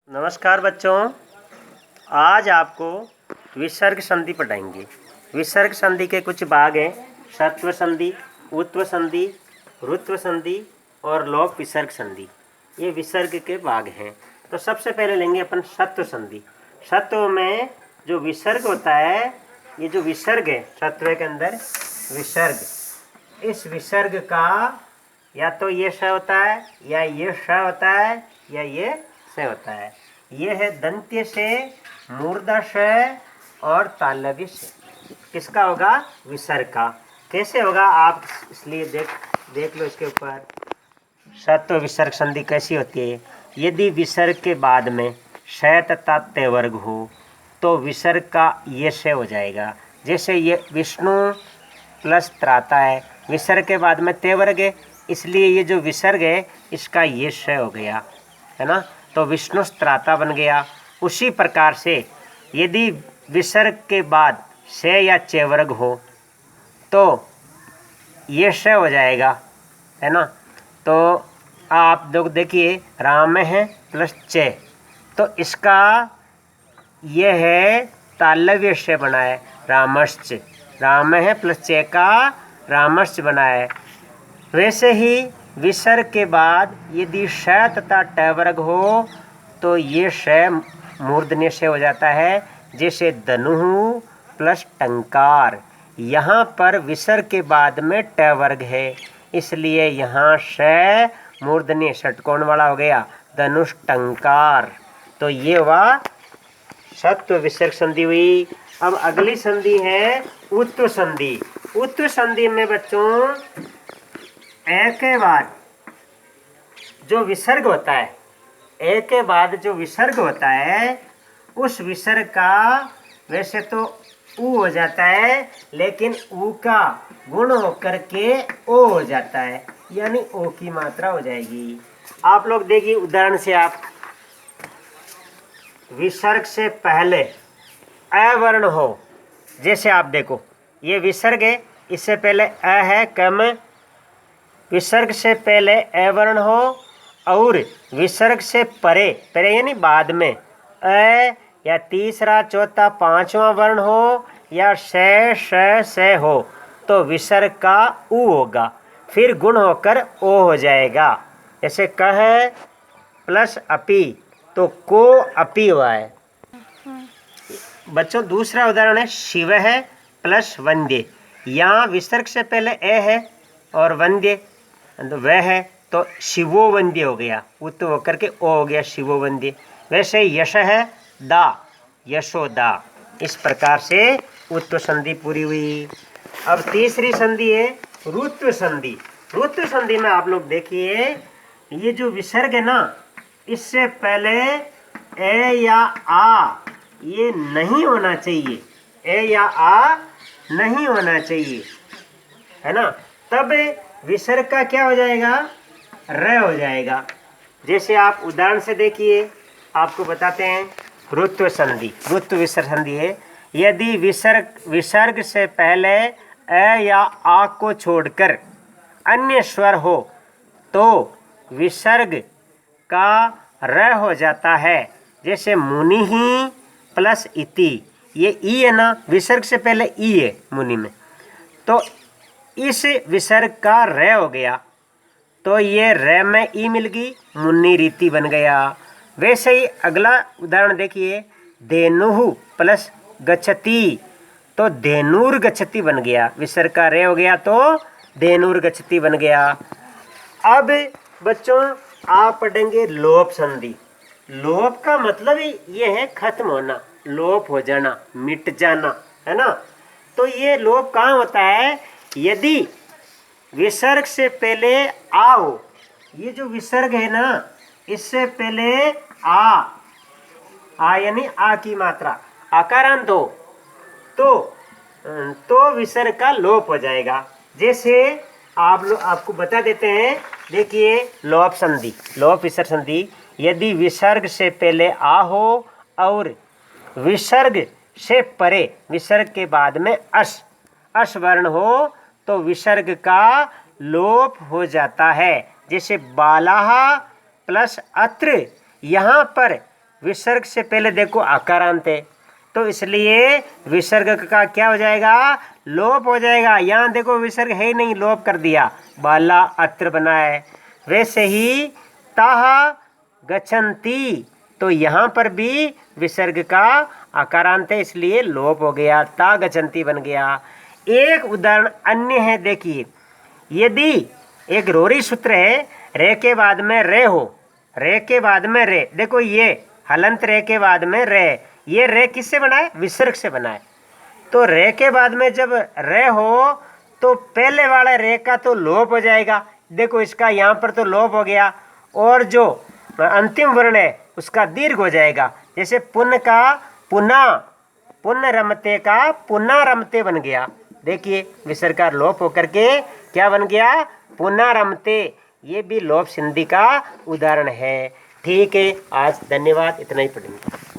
नमस्कार बच्चों, आज आपको विसर्ग संधि पढ़ाएंगे। विसर्ग संधि के कुछ भाग हैं: सत्व संधि, उत्व संधि, ऋत्व संधि और लोप विसर्ग संधि। ये विसर्ग के भाग हैं। तो सबसे पहले लेंगे अपन सत्व संधि। सत्व में जो विसर्ग होता है, ये जो विसर्ग है सत्व के अंदर विसर्ग, इस विसर्ग का या तो ये श होता है, या ये श होता है, या ये स होता है। ये है दंत्य से, मूर्धा श और तालव्य से। किसका होगा? विसर्ग का। कैसे होगा आप इसलिए देख लो इसके ऊपर। सत्व विसर्ग संधि कैसी होती है? यदि विसर्ग के बाद में श तथा ते वर्ग हो तो विसर्ग का ये श हो जाएगा। जैसे ये विष्णु प्लस त्राता है, विसर्ग के बाद में ते वर्ग है, इसलिए ये जो विसर्ग है इसका ये श हो गया, है ना। तो विष्णु त्राता बन गया। उसी प्रकार से यदि विसर्ग के बाद श या च वर्ग हो तो ये श हो जाएगा, है ना। तो आप लोग देखिए, राम है प्लस च, तो इसका ये है तालव्य श बना है, रामश्च। राम है प्लस च का रामश्च बना है। वैसे ही विसर्ग के बाद यदि श तथा ट वर्ग हो तो ये श मूर्धन्य श हो जाता है। जैसे धनु प्लस टंकार, यहाँ पर विसर्ग के बाद में ट वर्ग है, इसलिए यहाँ श मूर्धन्य षटकोण वाला हो गया, धनुष टंकार। तो ये हुआ सत्व विसर्ग संधि हुई। अब अगली संधि है उत्व संधि। उत्व संधि में बच्चों ए के बाद जो विसर्ग होता है, ए के बाद जो विसर्ग होता है, उस विसर्ग का वैसे तो उ हो जाता है, लेकिन उ का गुण होकर के ओ हो जाता है, यानी ओ की मात्रा हो जाएगी। आप लोग देखिए उदाहरण से, आप विसर्ग से पहले अ वर्ण हो, जैसे आप देखो ये विसर्ग है, इससे पहले अ है कम, विसर्ग से पहले अ वर्ण हो और विसर्ग से परे परे यानी बाद में अ या तीसरा चौथा पांचवा वर्ण हो या श श से हो तो विसर्ग का उ होगा, फिर गुण होकर ओ हो जाएगा। जैसे कह प्लस अपि तो को अपि हुआ है। बच्चों दूसरा उदाहरण है शिव है प्लस वंद्य। यहाँ विसर्ग से पहले ए है और वंद्य वह है, तो शिवो वंद्य हो गया, उत्त होकर के ओ हो गया, शिवो वंद्य। वैसे यश है दा, यशोदा। इस प्रकार से उत्व संधि पूरी हुई। अब तीसरी संधि है ऋत्व संधि। ऋत्व संधि में आप लोग देखिए, ये जो विसर्ग है ना, इससे पहले ए या आ ये नहीं होना चाहिए, ए या आ नहीं होना चाहिए, है ना। तब विसर्ग का क्या हो जाएगा? र हो जाएगा। जैसे आप उदाहरण से देखिए, आपको बताते हैं ऋत्व संधि। ऋत्व विसर्ग संधि है, यदि विसर्ग से पहले अ या आ को छोड़कर अन्य स्वर हो तो विसर्ग का र हो जाता है। जैसे मुनि ही प्लस इति, ये ई है ना, विसर्ग से पहले ई है मुनि में, तो इस विसर्ग का र हो गया, तो ये र में ई मिल गई, मुन्नी रीति बन गया। वैसे ही अगला उदाहरण देखिए, धेनु प्लस गच्छति तो धेनुर गच्छति बन गया, विसर्ग का र हो गया तो धेनुर गच्छति बन गया। अब बच्चों आप पढ़ेंगे लोप संधि। लोप का मतलब ये है खत्म होना, लोप हो जाना, मिट जाना, है ना। तो ये लोप कहाँ होता है? यदि विसर्ग से पहले आ हो, ये जो विसर्ग है ना, इससे पहले आ यानी आ की मात्रा आकारांत हो तो विसर्ग का लोप हो जाएगा। जैसे आपको बता देते हैं, देखिए लोप संधि, लोप विसर्ग संधि। यदि विसर्ग से पहले आ हो और विसर्ग से परे विसर्ग के बाद में अस वर्ण हो तो विसर्ग का लोप हो जाता है। जैसे बालाहा प्लस अत्र, यहाँ पर विसर्ग से पहले देखो आकारांत है, तो इसलिए विसर्ग का क्या हो जाएगा, लोप हो जाएगा। यहाँ देखो विसर्ग है ही नहीं, लोप कर दिया, बाला अत्र बना है। वैसे ही ताहा गच्छन्ति, तो यहाँ पर भी विसर्ग का आकारांत है, इसलिए लोप हो गया, ता गच्छन्ति बन गया। एक उदाहरण अन्य है, देखिए, यदि एक रोरी सूत्र है, रे के बाद में रे हो, रे के बाद में रे, देखो ये हलंत रे के बाद में रे, ये रे किससे बना है, विसर्ग से बना है। तो रे के बाद में जब रे हो तो पहले वाले रे का तो लोप हो जाएगा, देखो इसका यहाँ पर तो लोप हो गया, और जो अंतिम वर्ण है उसका दीर्घ हो जाएगा। जैसे पुण्य का पुनः, पुण्य रमते का पुनः रमते बन गया, देखिए विसर्ग का लोप होकर के क्या बन गया, पुनः रमते। ये भी लोप संधि का उदाहरण है। ठीक है, आज धन्यवाद, इतना ही पढ़ेंगे।